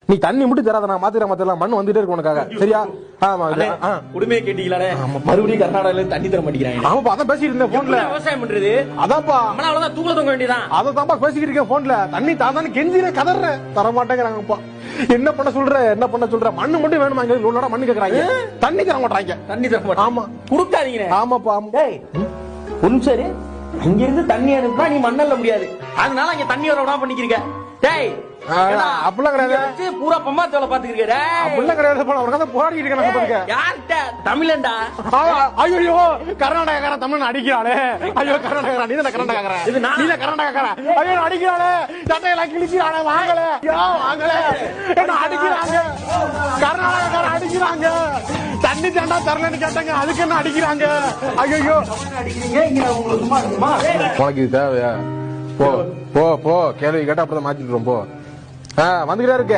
நீ தண்ணி மட்டும் தராத, நான் மாத்திரலாம் மண் வந்துட்டே இருக்கு உனக்காக, சரியா? ஆமா உடுமையை கேட்டீங்களே, மறுபடியும் கர்நாடகால தண்ணி தர மாட்டேங்கிறாங்க. ஆமாப்பா, அதான் பேசிட்டு இருந்தேன் போன்ல. விவசாயம் பண்றது அதான்ப்பா, நம்மள அவ்வளவுதான் தூக்கல தொங்க வேண்டியதான். அதான் பேசிக்கிட்டு இருக்கேன் போன்ல. தண்ணி தாதான்னு கெஞ்சின கதறேன், தர மாட்டேங்கிறாங்கப்பா. என்ன பண்ண சொல்ற? மண்ணு மட்டும் வேணுமா? இங்க மண்ணு கேக்குறாங்க, தண்ணி தர மாட்டாங்க. தண்ணி தர மாட்டாங்க. ஆமா, குடுக்காதீங்க. ஆமாப்பா. ஒன்னு சரி, அங்க இருந்து தண்ணி அனுப்புனா நீ மண்ணல்ல முடியாது, அதனால அங்க தண்ணி வர விடாம பண்ணிக்கிறீங்க. டேய் அப்படிலாம் கிடையாது, பூரா பம்மாத்து வேலை பாத்துக்கிறீங்க. அப்படிலாம் கிடையாது, போராடிட்டு இருக்கேன். யார்கிட்ட? தமிழன்டா. ஐயோ, கர்நாடகாரன் தமிழ் அடிக்கிறாளே. ஐயோ, கர்நாடகாரன், நீ தான் கர்நாடகாரன், நீ தான் கர்நாடகாரன். ஐயோ, அடிக்கிறாளே, சட்டையெல்லாம் கிழிக்கிறாளே, வாங்கல என்ன அடிக்கிறாங்க, கர்நாடகாரன் அடிக்கிறாங்க. தண்ணி தண்டா தரலன்னு கேட்டாங்க, அதுக்கு என்ன அடிக்கிறாங்க? ஐயோ, உனக்கு இது தேவையா? போ போ போ, கேள்வி கேட்டா அப்புறம் மாத்திட்டு போ. வந்துகிட்டே இருக்க.